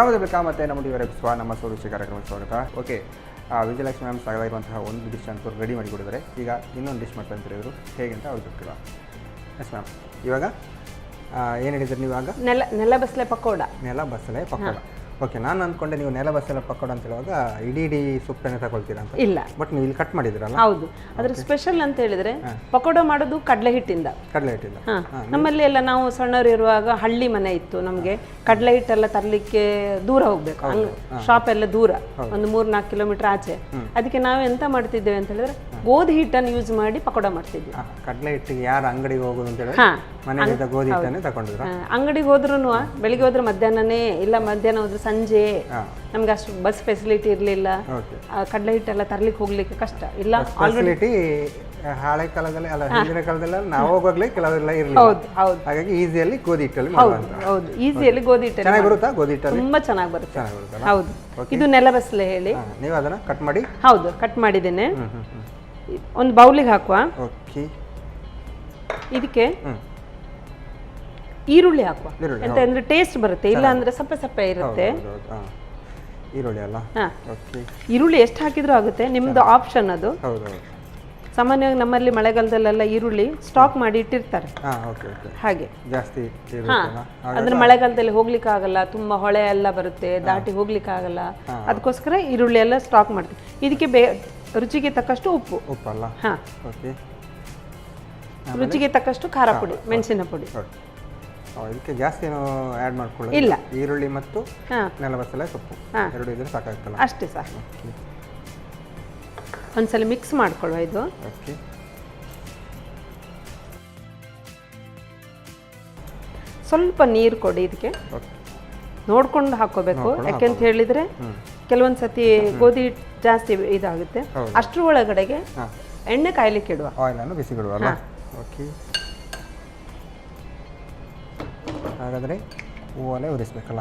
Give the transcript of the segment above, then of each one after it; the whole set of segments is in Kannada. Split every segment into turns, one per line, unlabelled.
ವಿರಾಮದ ಬಳಿಕ ಮತ್ತೆ ನಮ್ಮ ಟಿವಿ ನಮ್ಮ ಸೋರುಚಿ ಕಾರ್ಯಕ್ರಮಕ್ಕೆ ಸ್ವಾಗತ. ಓಕೆ, ವಿಜಯಲಕ್ಷ್ಮಿ ಮ್ಯಾಮ್ ಸಾಗದಾಗಿರುವಂತಹ ಒಂದು ಡಿಶ್ ಅಂತೂ ರೆಡಿ ಮಾಡಿ ಕೊಡಿದ್ದಾರೆ. ಈಗ ಇನ್ನೊಂದು ಡಿಶ್ ಮಾಡ್ತಾ ಅಂತಿದ್ರು, ಹೇಗೆ ಅಂತ ಅವ್ರಿಗೆ ಗೊತ್ತಿಲ್ಲ. ಎಸ್ ಮ್ಯಾಮ್, ಇವಾಗ ಏನು ಹೇಳಿದ್ರಿ ನೀವು? ಆಗ
ನೆಲ ಬಸಳೆ ಪಕೋಡ.
ನೆಲ ಬಸಳೆ ಪಕೋಡ. ಓಕೆ, ನಾನು ಅಂದ್ಕೊಂಡೆ ನೀವು ನೆಲ ಬಸಳೆ ಪಕೋಡ ಅಂತ ಹೇಳುವಾಗ ಇಡೀ ಸೊಪ್ಪನ್ನೇ ತಗೊಳ್ತೀರಾ ಅಂತ.
ಇಲ್ಲ,
ಬಟ್ ನೀವು ಇಲ್ಲಿ ಕಟ್ ಮಾಡಿದ್ರಲ್ಲ.
ಹೌದು, ಅದ್ರ ಸ್ಪೆಷಲ್ ಅಂತ ಹೇಳಿದ್ರೆ ಪಕೋಡ ಮಾಡೋದು ಕಡಲೆ ಹಿಟ್ಟಿಂದ.
ಕಡಲೆ ಹಿಟ್ಟಿಂದ.
ನಮ್ಮಲ್ಲಿ ಎಲ್ಲ ನಾವು ಸಣ್ಣವರು ಇರುವಾಗ ಹಳ್ಳಿ ಮನೆ ಇತ್ತು, ನಮಗೆ ಕಡಲೆ ಹಿಟ್ಟೆಲ್ಲ ತರಲಿಕ್ಕೆ ದೂರ ಹೋಗ್ಬೇಕು, ಶಾಪ್ ಎಲ್ಲ ದೂರ, ಒಂದು 3-4 ಕಿಲೋಮೀಟರ್ ಆಚೆ. ಅದಕ್ಕೆ ನಾವು ಎಂತ ಮಾಡ್ತಿದ್ದೇವೆ ಅಂತ ಹೇಳಿದ್ರೆ ಗೋಧಿ ಹಿಟ್ಟನ್ನು ಯೂಸ್ ಮಾಡಿ ಪಕೋಡ ಮಾಡ್ತಿದ್ವಿ.
ಕಡಲೆ ಹಿಟ್ಟಿಗೆ ಯಾರು ಅಂಗಡಿಗೆ ಹೋಗೋದು ಅಂತ ಹೇಳಿ ಮನೆಯಿಂದ ಗೋಧಿ ಹಿಟ್ಟನ್ನೇ ತಗೊಂಡಿದ್ರು.
ಅಂಗಡಿಗೆ ಹೋದ್ರು ಬೆಳಿಗ್ಗೆ ಹೋದ್ರೆ ಮಧ್ಯಾಹ್ನನೇ, ಇಲ್ಲ ಮಧ್ಯಾಹ್ನ ಹೋದ್ರೆ ಸಂಜೆ. ನಮ್ಗೆ ಅಷ್ಟು ಬಸ್ ಫೆಸಿಲಿಟಿ ಇರಲಿಲ್ಲ, ಕಡಲೆ ಹಿಟ್ಟೆಲ್ಲ ತರ್ಲಿಕ್ಕೆ ಹೋಗ್ಲಿಕ್ಕೆ ಕಷ್ಟ. ಇಲ್ಲ
ಫೆಸಿಲಿಟಿ ಹಳೆ ಕಾಲದಲ್ಲಿ ಅಲ್ಲ, ಹಿಂದಿನ ಕಾಲದಲ್ಲಿ ನಾವು ಹೋಗ್ಲಿ ಕೆಲವೆಲ್ಲ ಇರಲಿಲ್ಲ.
ಹೌದು ಹೌದು.
ಹಾಗಾಗಿ ಈಸಿಯಲ್ಲಿ ಗೋಧಿ ಹಿಟ್ಟಲ್ಲಿ
ಹೌದು, ಈಸಿಯಲ್ಲಿ ಗೋಧಿ ಹಿಟ್ಟಲ್ಲಿ
ಚೆನ್ನಾಗಿ ಬರುತ್ತಾ? ಗೋಧಿ ಹಿಟ್ಟಲ್ಲಿ
ತುಂಬಾ ಚೆನ್ನಾಗಿ ಬರುತ್ತೆ. ಹೌದು, ಇದು ನೆಲಬಸಳೆ ಹೇಳಿ.
ನೀವು ಅದನ್ನ ಕಟ್ ಮಾಡಿ?
ಹೌದು, ಕಟ್ ಮಾಡಿದ್ದೇನೆ. ಒಂದು ಬೌಲಿಗೆ ಹಾಕುವ.
ಓಕೆ,
ಇದಕ್ಕೆ ಈರುಳ್ಳಿ ಹಾಕುವ. ಎಂತ ಅಂದ್ರೆ ಟೇಸ್ಟ್ ಬರುತ್ತೆ, ಇಲ್ಲ ಅಂದ್ರೆ ಸಪ್ಪೆ ಸಪ್ಪೆ ಇರುತ್ತೆ.
ಈರುಳ್ಳಿ ಅಲ್ಲ?
ಈರುಳ್ಳಿ ಎಷ್ಟು ಹಾಕಿದ್ರೂ ಆಗುತ್ತೆ, ನಿಮ್ದು ಆಪ್ಷನ್ ಅದು. ಸಾಮಾನ್ಯವಾಗಿ ನಮ್ಮಲ್ಲಿ ಮಳೆಗಾಲದಲ್ಲೆಲ್ಲ ಈರುಳ್ಳಿ ಸ್ಟಾಕ್ ಮಾಡಿ ಇಟ್ಟಿರ್ತಾರೆ, ಹಾಗೆ
ಜಾಸ್ತಿ.
ಅಂದ್ರೆ ಮಳೆಗಾಲದಲ್ಲಿ ಹೋಗ್ಲಿಕ್ಕೆ ಆಗಲ್ಲ, ತುಂಬಾ ಹೊಳೆ ಎಲ್ಲ ಬರುತ್ತೆ, ದಾಟಿ ಹೋಗ್ಲಿಕ್ಕೆ ಆಗಲ್ಲ, ಅದಕ್ಕೋಸ್ಕರ ಈರುಳ್ಳಿ ಎಲ್ಲ ಸ್ಟಾಕ್ ಮಾಡ್ತೀವಿ. ಇದಕ್ಕೆ ರುಚಿಗೆ ತಕ್ಕಷ್ಟು ಉಪ್ಪು.
ಉಪ್ಪಲ್ಲ?
ಹಾ, ರುಚಿಗೆ ತಕ್ಕಷ್ಟು ಖಾರ ಪುಡಿ, ಮೆಣಸಿನ ಪುಡಿ.
ಇದಕ್ಕೆ ಜಾಸ್ತಿ ಏನು ಆ್ಯಡ್ ಮಾಡ್ಕೊಳ್ಳೋದು
ಇಲ್ಲ.
ಈರುಳ್ಳಿ ಮತ್ತು ನೆಲಬಸಳೆ ಸೊಪ್ಪು ಎರಡು ಇದ್ರೆ ಸಾಕಾಗ್ತಲ್ಲ?
ಅಷ್ಟೇ ಸಾಕು. ಒಂದ್ಸಲ ಮಿಕ್ಸ್ ಮಾಡ್ಕೊಳ್ಳುವ ಇದು.
ಓಕೆ,
ಸ್ವಲ್ಪ ನೀರು ಕೊಡಿ ಇದಕ್ಕೆ, ನೋಡ್ಕೊಂಡು ಹಾಕೋಬೇಕು. ಯಾಕೆಂತ ಹೇಳಿದ್ರೆ ಕೆಲವೊಂದು ಸತಿ ಗೋಧಿ ಜಾಸ್ತಿ ಇದಾಗುತ್ತೆ. ಅಷ್ಟ್ರ ಒಳಗಡೆಗೆ ಎಣ್ಣೆ ಕಾಯ್ಲಿಕ್ಕೆ ಇಡುವ,
ಆಯಿಲನ್ನು ಬಿಸಿಗಿಡುವಲ್ಲ? ಓಕೆ, ಹಾಗಾದರೆ ಹೂವಲ್ಲೇ ಉರಿಸ್ಬೇಕಲ್ಲ?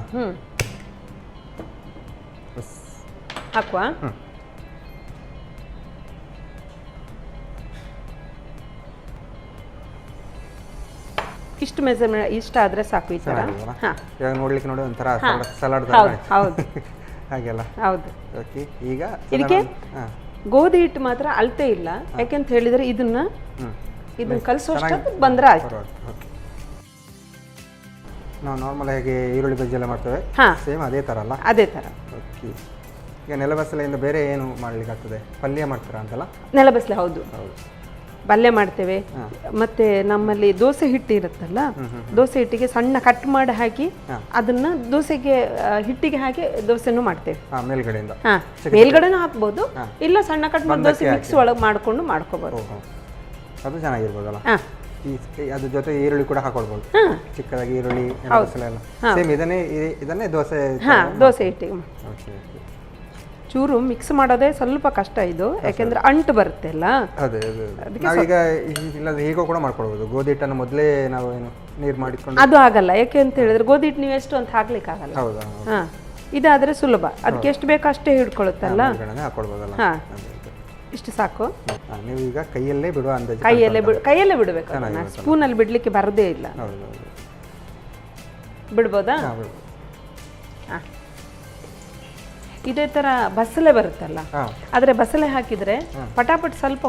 ಹಾಕುವ. ಇಷ್ಟು ಮೆಜರ್ಮೆಂಟ್ ಇಷ್ಟ ಆದ್ರೆ ಸಾಕು. ಈ ತರ
ಇವಾಗ ನೋಡ್ಲಿಕ್ಕೆ ನೋಡಿ ಒಂಥರ ಸಲಾಡ್
ಹೌದು
ಹಾಗೆಲ್ಲ.
ಹೌದು.
ಓಕೆ, ಈಗ
ಇದಕ್ಕೆ ಗೋಧಿ ಹಿಟ್ಟು ಮಾತ್ರ ಅಳತೆ ಇಲ್ಲ. ಯಾಕೆಂತ ಹೇಳಿದ್ರೆ ಇದನ್ನ ಕಲಸೋಷ್ಟು ಬಂದ್ರೆ ಆಯ್ತು.
ನಾವು ನಾರ್ಮಲ್ ಹೇಗೆ ಈರುಳ್ಳಿ ಬಜ್ಜಿ ಎಲ್ಲ ಮಾಡ್ತೇವೆ, ಸೇಮ್ ಅದೇ ಥರ ಅಲ್ಲ?
ಅದೇ ಥರ.
ಓಕೆ, ಈಗ ನೆಲಬಸಳೆಯಿಂದ ಬೇರೆ ಏನು ಮಾಡ್ಲಿಕ್ಕೆ ಆಗ್ತದೆ? ಪಲ್ಯ ಮಾಡ್ತೀರಾ ಅಂತಲ್ಲ?
ನೆಲಬಸಳೆ, ಹೌದು ಹೌದು, ಪಲ್ಯ ಮಾಡ್ತೇವೆ. ಮತ್ತೆ ನಮ್ಮಲ್ಲಿ ದೋಸೆ ಹಿಟ್ಟು ಇರುತ್ತಲ್ಲ, ದೋಸೆ ಹಿಟ್ಟಿಗೆ ಸಣ್ಣ ಕಟ್ ಮಾಡಿ ಹಾಕಿ ಅದನ್ನ ದೋಸೆಗೆ ಹಿಟ್ಟಿಗೆ ಹಾಕಿ ದೋಸೆನೂ ಮಾಡ್ತೇವೆ.
ಮೇಲ್ಗಡೆಯಿಂದ?
ಮೇಲ್ಗಡೆನೂ ಹಾಕ್ಬೋದು, ಇಲ್ಲ ಸಣ್ಣ ಕಟ್ ಮಾಡಿ ದೋಸೆ ಮಿಕ್ಸ್ ಒಳಗೆ ಮಾಡ್ಕೊಂಡು ಮಾಡ್ಕೋಬಹುದು.
ಅದು ಚೆನ್ನಾಗಿರ್ಬೋದಲ್ಲ? ಅದ್ರ ಜೊತೆ ಈರುಳ್ಳಿ ಕೂಡ ಹಾಕೊಳ್ಬಹುದು, ಚಿಕ್ಕದಾಗಿ ಈರುಳ್ಳಿ ಎಲ್ಲ. ಸೇಮ್ ಇದನ್ನೇ ದೋಸೆ ಹಿಟ್ಟಿಗೆ ಚೂರು ಮಿಕ್ಸ್ ಮಾಡೋದೇ ಸ್ವಲ್ಪ ಕಷ್ಟ ಇದು, ಯಾಕೆಂದ್ರೆ ಅಂಟು ಬರುತ್ತೆ ಅಲ್ಲ. ನಾವೀಗ ಹೀಗೂ ಕೂಡ ಮಾಡ್ಕೊಳ್ಬಹುದು. ಗೋಧಿ ಹಿಟ್ಟನ್ನು ಮೊದಲೇ ನಾವು ಏನು ನೀರು ಮಾಡಿಕೊಂಡು
ಅದು ಆಗಲ್ಲ. ಯಾಕೆ ಅಂತ ಹೇಳಿದ್ರೆ ಗೋಧಿ ಹಿಟ್ಟು ನೀವು ಎಷ್ಟು ಅಂತ ಹಾಕ್ಲಿಕ್ಕೆ ಆಗಲ್ಲ. ಇದಾದ್ರೆ ಸುಲಭ, ಅದಕ್ಕೆ ಎಷ್ಟು ಬೇಕೋ ಅಷ್ಟೇ ಹಿಡ್ಕೊಳ್ಳುತ್ತಲ್ಲ,
ಹಾಕೊಳ್ಬೋದಲ್ಲ?
ಇಷ್ಟು ಸಾಕು.
ನೀವು ಈಗ ಕೈಯಲ್ಲೇ ಬಿಡುವ ಅಂದಾಜು?
ಕೈಯಲ್ಲೇ ಬಿಡಬೇಕು, ಸ್ಪೂನಲ್ಲಿ ಬಿಡ್ಲಿಕ್ಕೆ ಬರದೇ ಇಲ್ಲ. ಬಿಡ್ಬೋದಾ? ಇದೇ ತರ ಬಸಳೆ ಬರುತ್ತಲ್ಲ, ಆದ್ರೆ ಬಸಳೆ ಹಾಕಿದ್ರೆ ಪಟಾಪಟ್ ಸ್ವಲ್ಪ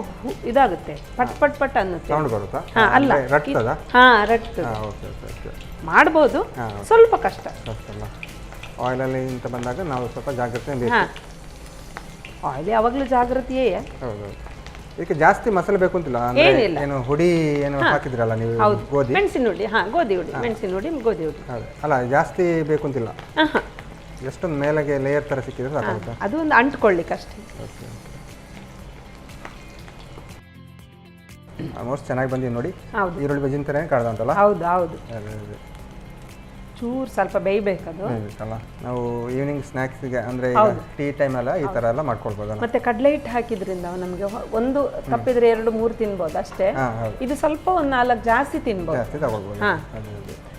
ಇದಾಗುತ್ತೆ, ಪಟ್ ಪಟ್ ಪಟ್ ಅನ್ನುತ್ತೆ. ಅಲ್ಲ, ರಟ್ತದ. ಮಾಡ್ಬೋದು, ಸ್ವಲ್ಪ ಕಷ್ಟ.
ಆಯಿಲಲ್ಲಿ ಅಂತ ಬಂದಾಗ ನಾವು ಸ್ವಲ್ಪ ಜಾಗ್ರತೆ.
ಆಯಿಲ್ ಯಾವಾಗಲೂ ಜಾಗ್ರತೆಯೇ.
ಇದಕ್ಕೆ ಜಾಸ್ತಿ ಮಸಾಲೆ ಬೇಕು ಅಂತಿಲ್ಲ, ಏನು ಹುಡಿ ಏನು ಹಾಕಿದ್ರಲ್ಲ ನೀವು? ಗೋಧಿ
ಮೆಣಸಿನ ಹುಡಿ. ಗೋಧಿ ಹುಡಿ, ಮೆಣಸಿನ ಹುಡಿ, ಗೋಧಿ ಹುಡಿ.
ಅಲ್ಲ, ಜಾಸ್ತಿ ಬೇಕು ಅಂತಿಲ್ಲ, ಎಷ್ಟೊಂದು ಮೇಲೆಗೆ ಲೇಯರ್ ತರ ಸಿಕ್ಕಿದ್ರೆ ಸಾಕಾಗುತ್ತೆ.
ಅದು ಒಂದು ಅಂಟ್ಕೊಳ್ಳಿಕ್ಕೆ ಅಷ್ಟೇ.
ಆಲ್ಮೋಸ್ಟ್ ಚೆನ್ನಾಗಿ ಬಂದಿದೆ ನೋಡಿ. ಈರುಳ್ಳಿ ಬಜ್ಜಿನ ಥರ ಕಾಡ್ದ ಅಂತಲ್ಲ?
ಹೌದು ಹೌದು. ಚೂರು ಸ್ವಲ್ಪ ಬೇಯಬೇಕದು.
ನಾವು ಈವ್ನಿಂಗ್ ಸ್ನ್ಯಾಕ್ಸ್ಗೆ ಅಂದರೆ ಟೀ ಟೈಮ್ ಎಲ್ಲ ಈ ಥರ ಎಲ್ಲ ಮಾಡ್ಕೊಳ್ಬೋದಲ್ಲ?
ಮತ್ತೆ ಕಡಲೆ ಹಿಟ್ಟು ಹಾಕಿದ್ರಿಂದ ನಮಗೆ ಒಂದು ತಪ್ಪಿದ್ರೆ 2-3 ತಿನ್ಬೋದು ಅಷ್ಟೇ. ಇದು ಸ್ವಲ್ಪ ಒಂದು 4 ಜಾಸ್ತಿ ತಿನ್ಬೋದು, ಜಾಸ್ತಿ ತಗೊಳ್ಬೋದು.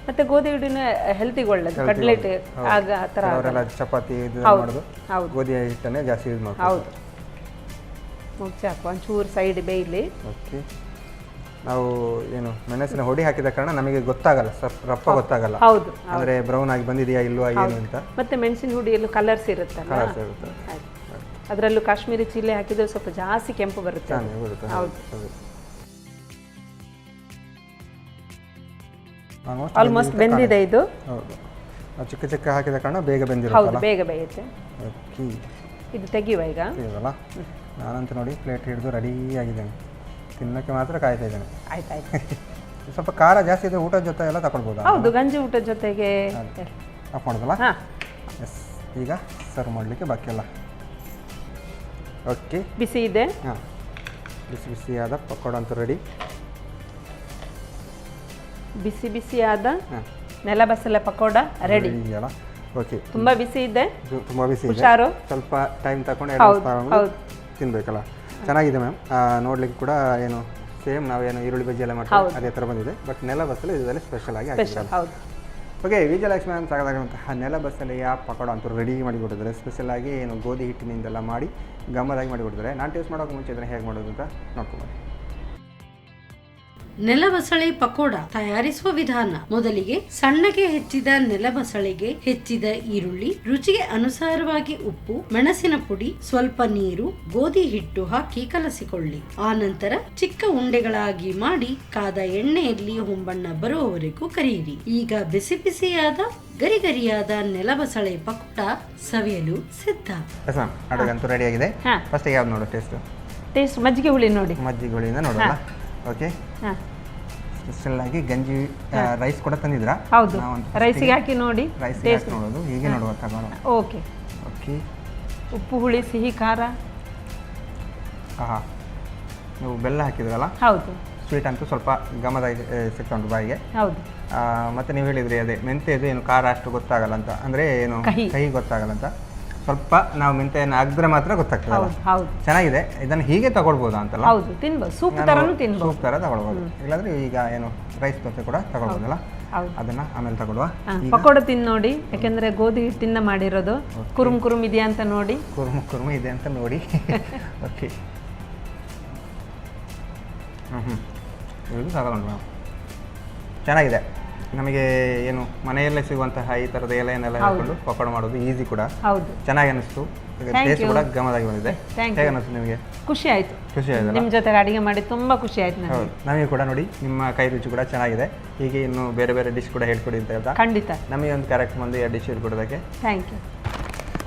ಮತ್ತೆ ಗೋಧಿ ಹಿಟ್ಟಿನ ಹೆಲ್ತಿಗೆ ಒಳ್ಳೇದು, ಕಡಲೆ ಹಿಟ್ಟು ಆಗ ಆ ಥರ
ಚಪಾತಿ ಮಾಡೋದು ಗೋಧಿ ಹಿಟ್ಟನ್ನೇ ಜಾಸ್ತಿ ಯೂಸ್ ಮಾಡ್ಬೋದು.
ಹೌದು. ಮುಚ್ಚಿ ಹಾಕುವ, ಒಂಚೂರು ಸೈಡ್ ಬೇಯಲಿ.
ಓಕೆ, ನಾವು ಏನು ಮೆಣಸಿನ ಹೊಡಿ ಹಾಕಿದ ಕಾರಣ ನಮಗೆ ಗೊತ್ತಾಗಲ್ಲ, ರಪ್ಪ ಗೊತ್ತಾಗಲ್ಲ.
ಹೌದು,
ಅಂದರೆ ಬ್ರೌನ್ ಆಗಿ ಬಂದಿದೆಯಾ ಇಲ್ವಾ ಏನು ಅಂತ.
ಮತ್ತೆ ಮೆಣಸಿನ ಹುಡಿಯಲ್ಲೂ ಕಲರ್ಸ್ ಇರುತ್ತಲ್ಲ,
ಕಲರ್ಸ್ ಇರುತ್ತೆ.
ಅದರಲ್ಲೂ ಕಾಶ್ಮೀರಿ ಚಿಲ್ಲಿ ಹಾಕಿದ್ರೆ ಸ್ವಲ್ಪ ಜಾಸ್ತಿ ಕೆಂಪು ಬರುತ್ತೆ.
ಚೆನ್ನಾಗಿ ಬರುತ್ತೆ.
ಹೌದು,
ಆಲ್ಮೋಸ್ಟ್
ಬೆಂದಿದೆ ಇದು.
ಹೌದು, ಚಿಕ್ಕ ಚಿಕ್ಕ ಹಾಕಿದ ಕಾರಣ ಬೇಗ
ಹೌದು,
ಬೆಂದಿರುತ್ತಲ್ಲ.
ಬೇಗ ಬೇಯುತ್ತೆ.
ಓಕೆ,
ಇದು ತೆಗಿಯುವ ಈಗ.
ಇದಲ್ಲ, ನಾನಂತೂ ನೋಡಿ ಪ್ಲೇಟ್ ಹಿಡಿದು ರೆಡಿ ಆಗಿದ್ದೇನೆ, ತಿನ್ನೋಕ್ಕೆ ಮಾತ್ರ ಕಾಯ್ತಾ ಇದ್ದೇನೆ.
ಆಯ್ತಾಯ್ತು.
ಸ್ವಲ್ಪ ಖಾರ ಜಾಸ್ತಿ ಇದೆ, ಊಟದ ಜೊತೆ ಎಲ್ಲ ತಗೊಳ್ಬೋದಾ?
ಹೌದು, ಗಂಜಿ ಊಟದ ಜೊತೆಗೆ
ಆಫ್ ಮಾಡೋದಲ್ಲ.
ಹಾಂ,
ಎಸ್, ಈಗ ಸರ್ವ್ ಮಾಡಲಿಕ್ಕೆ ಬಾಕಿ ಎಲ್ಲ. ಓಕೆ,
ಬಿಸಿ ಇದೆ.
ಹಾಂ, ಬಿಸಿ ಬಿಸಿಯಾದ ಪಕೋಡ ಅಂತೂ ರೆಡಿ.
ಬಿಸಿ ಬಿಸಿಯಾದ ನೆಲಬಸಳೆ ಪಕೋಡ ರೆಡಿ
ಅಲ್ಲ. ಓಕೆ,
ತುಂಬ ಬಿಸಿ ಇದೆ,
ತುಂಬ ಬಿಸಿ ಇದೆ.
ಹುಷಾರು,
ಸ್ವಲ್ಪ ಟೈಮ್ ತಗೊಂಡು ತಿನ್ನಬೇಕಲ್ಲ. ಚೆನ್ನಾಗಿದೆ ಮ್ಯಾಮ್, ನೋಡ್ಲಿಕ್ಕೆ ಕೂಡ ಏನು ಸೇಮ್ ನಾವೇನು ಈರುಳ್ಳಿ ಬಜ್ಜಿ ಎಲ್ಲ ಮಾಡ್ತೀವಿ ಅದೇ ಥರ ಬಂದಿದೆ. ಬಟ್ ನೆಲಬಸಳೆ ಇದರಲ್ಲಿ ಸ್ಪೆಷಲ್ ಆಗಿ ಹಾಕಿದ್ದಾರೆ.
ಹೌದು.
ಓಕೆ, ವಿಜಯಲಕ್ಷ್ಮಿ ಮ್ಯಾಮ್ ಸಾಕಾಗುವಂತಹ ನೆಲಬಸಳೆಯ ಪಕೋಡ ಅಂತೂ ರೆಡಿ ಮಾಡಿಕೊಟ್ಟಿದ್ದಾರೆ. ಸ್ಪೆಷಲಾಗಿ ಏನು ಗೋಧಿ ಹಿಟ್ಟಿನಿಂದೆಲ್ಲ ಮಾಡಿ ಗಮ್ಮದಾಗಿ ಮಾಡಿಕೊಟ್ಟಿದ್ದಾರೆ. ನಾನು ಟೇಸ್ಟ್ ಮಾಡೋಕೆ ಮುಂಚೆ ಇದನ್ನು ಹೇಗೆ ಮಾಡೋದು ಅಂತ ನೋಡ್ಕೊಂಬನ್ನಿ.
ನೆಲಬಸಳೆ ಪಕೋಡ ತಯಾರಿಸುವ ವಿಧಾನ. ಮೊದಲಿಗೆ ಸಣ್ಣಗೆ ಹೆಚ್ಚಿದ ನೆಲಬಸಳೆಗೆ ಹೆಚ್ಚಿದ ಈರುಳ್ಳಿ, ರುಚಿಗೆ ಅನುಸಾರವಾಗಿ ಉಪ್ಪು, ಮೆಣಸಿನ ಪುಡಿ, ಸ್ವಲ್ಪ ನೀರು, ಗೋಧಿ ಹಿಟ್ಟು ಹಾಕಿ ಕಲಸಿಕೊಳ್ಳಿ. ಆನಂತರ ಚಿಕ್ಕ ಉಂಡೆಗಳಾಗಿ ಮಾಡಿ ಕಾದ ಎಣ್ಣೆಯಲ್ಲಿ ಹೊಂಬಣ್ಣ ಬರುವವರೆಗೂ ಕರಿಯಿರಿ. ಈಗ ಬಿಸಿ ಬಿಸಿಯಾದ ಗರಿಗರಿಯಾದ ನೆಲಬಸಳೆ ಪಕೋಡ ಸವಿಯಲು ಸಿದ್ಧ.
ಅಡುಗಂತೂ ರೆಡಿ ಆಗಿದೆ. ಫಸ್ಟ್ ಯಾವ್ದು ನೋಡು ಟೇಸ್ಟ್
ಮಜ್ಜಿಗೆ ಹುಳಿ ನೋಡಿ.
ಮಜ್ಜಿಗೆ ಹುಳಿಯಿಂದ ನೋಡೋಣ. ಓಕೆ, ಸ್ಪೆಷಲ್ ಆಗಿ ಗಂಜಿ ರೈಸ್ ಕೂಡ ತಂದಿದ್ರಾ?
ಹೌದು, ರೈಸಿಗೆ ಹಾಕಿ ನೋಡಿ.
ರೈಸಿಗೆ ಹಾಕಿ ನೋಡೋದು, ಹೀಗೆ ನೋಡುವ ತಗೋಣ.
Okay,
okay.
ಉಪ್ಪು, ಹುಳಿ, ಸಿಹಿ, ಖಾರ.
ಹಾಂ, ನೀವು ಬೆಲ್ಲ ಹಾಕಿದ್ರಲ್ಲ?
ಹೌದು.
ಸ್ವೀಟ್ ಅಂತೂ ಸ್ವಲ್ಪ ಗಮದಾಗಿ ಸಿಗ್ತಾ ಉಂಟು ಬಾಯಿಗೆ.
ಹೌದು.
ಮತ್ತೆ ನೀವು ಹೇಳಿದ್ರಿ ಅದೇ ಮೆಂತ್ಯದು ಏನು ಖಾರ ಅಷ್ಟು ಗೊತ್ತಾಗಲ್ಲ ಅಂತ, ಅಂದರೆ ಏನು ಕಹಿ ಗೊತ್ತಾಗಲ್ಲ ಅಂತ. ಸ್ವಲ್ಪ ನಾವು ಮೆಂತ್ಯನ ಹಾಕಿದ್ರೆ ಮಾತ್ರ ಗೊತ್ತಾಗ್ತದೆ.
ಹೌದು,
ಚೆನ್ನಾಗಿದೆ. ಇದನ್ನು ಹೀಗೆ ತಗೊಳ್ಬೋದಾ ಅಂತಲ್ಲ?
ಹೌದು, ತಿನ್ಬೋದು, ಸೂಪ್ ಥರನೂ ತಿನ್ಬೋದು.
ಸೂಪ್ ಥರ ತಗೊಳ್ಬೋದು. ಇಲ್ಲಾಂದ್ರೆ ಈಗ ಏನು ರೈಸ್ ದೋಸೆ ಕೂಡ ತಗೊಳ್ಬೋದಲ್ಲ, ಅದನ್ನ ಆಮೇಲೆ ತಗೊಳ್ಳುವ.
ಪಕೋಡ ತಿಂದು ನೋಡಿ, ಯಾಕೆಂದ್ರೆ ಗೋಧಿ ಹಿಟ್ಟಿಂದ ಮಾಡಿರೋದು. ಕುರುಮ್ ಕುರುಮ್ ಇದೆಯಾ ಅಂತ ನೋಡಿ.
ಕುರುಮ್ ಇದೆ ಅಂತ ನೋಡಿ. ಓಕೆ, ಇದು ತಗೊಳ್ಳುವ. ಚೆನ್ನಾಗಿದೆ. ನಮಗೆ ಏನು ಮನೆಯಲ್ಲೇ ಸಿಗುವಂತಹ ಈ ಥರದ ಎಲೆಯನ್ನೆಲ್ಲ ಹಾಕೊಂಡು ಪಕೋಡ ಮಾಡೋದು ಈಸಿ ಕೂಡ.
ಹೌದು,
ಚೆನ್ನಾಗಿ ಅನಿಸ್ತು. ಟೇಸ್ಟ್ ಕೂಡ ಗಮದಾಗಿ ಬಂದಿದೆ. ಹೇಗೆ ಅನಿಸ್ತು ನಿಮಗೆ?
ಖುಷಿ ಆಯ್ತು.
ಖುಷಿ ಆಯ್ತು
ನಿಮ್ಮ ಜೊತೆಗೆ ಅಡಿಗೆ ಮಾಡಿ ತುಂಬಾ ಖುಷಿ ಆಯ್ತು ನನಗೆ.
ಹೌದು, ನಮಗೆ ಕೂಡ ನೋಡಿ ನಿಮ್ಮ ಕೈ ರುಚಿ ಕೂಡ ಚೆನ್ನಾಗಿದೆ. ಹೀಗೆ ಇನ್ನು ಬೇರೆ ಬೇರೆ ಡಿಶ್ ಕೂಡ ಹೇಳ್ಕೊಡಿ ಅಂತ ಹೇಳ್ತಾ
ಖಂಡಿತ
ನಮಗೆ ಒಂದು ಕರೆಕ್ಟ್ ಬಂದು 2 ಡಿಶ್ ಹೇಳ್ಕೊಡೋದಕ್ಕೆ
thank you.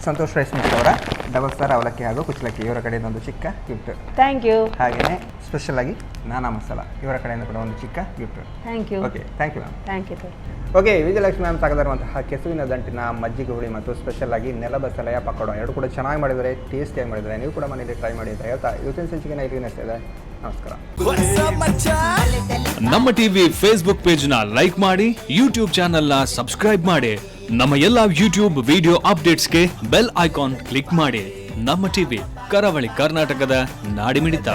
Santosh rice mix ಅವರ ಡಬಲ್ ಸ್ಟಾರ್ ಅವಲಕ್ಕಿ ಹಾಗೂ ಕುಚ್ಚಲಕ್ಕಿ ಇವರ ಕಡೆಯಿಂದ ಒಂದು ಚಿಕ್ಕ ಗಿಫ್ಟ್.
Thank you.
ಹಾಗೆಯೇ ಸ್ಪೆಷಲ್ ಆಗಿ ನಾನಾ ಮಸಾಲ ಇವರ ಕಡೆಯಿಂದ ಕೂಡ ಒಂದು ಚಿಕ್ಕ gift.
Thank you.
Okay, thank you ma'am.
Thank you.
Okay, Vijayalakshmi ma'am ತೆಗೆದಿರುವಂತಹ ಕೆಸುವಿನ ದಂಟಿನ ಮಜ್ಜಿಗೆ ಹುಳಿ ಮತ್ತು ಸ್ಪೆಷಲ್ ಆಗಿ ನೆಲಬಸಳೆಯ ಪಕೋಡ ಎರಡು ಕೂಡ ಚೆನ್ನಾಗಿ ಮಾಡಿದರೆ, ಟೇಸ್ಟಿಯಾಗಿ ಮಾಡಿದರೆ. ನೀವು ಕೂಡ ಮನೆಯಲ್ಲಿ ಟ್ರೈ ಮಾಡಿ ಅಂತ ಹೇಳ್ತಾ ಇವತ್ತಿನ ಸಂಚಿಕೆನ ಇಲ್ಲಿಗೆ ನಿಲ್ಲಿಸ್ತಿದೆ. ನಮಸ್ಕಾರ.
ನಮ್ಮ ಟಿವಿ ಫೇಸ್ಬುಕ್ ಪೇಜ್ ನ ಲೈಕ್ ಮಾಡಿ, ಯೂಟ್ಯೂಬ್ ಚಾನೆಲ್ ನ ಸಬ್ಸ್ಕ್ರೈಬ್ ಮಾಡಿ. ನಮ್ಮ ಎಲ್ಲಾ ಯೂಟ್ಯೂಬ್ ವಿಡಿಯೋ ಅಪ್ಡೇಟ್ಸ್ಗೆ ಬೆಲ್ ಐಕಾನ್ ಕ್ಲಿಕ್ ಮಾಡಿ. ನಮ್ಮ ಟಿವಿ, ಕರಾವಳಿ ಕರ್ನಾಟಕದ ನಾಡಿಮಿಡಿತ.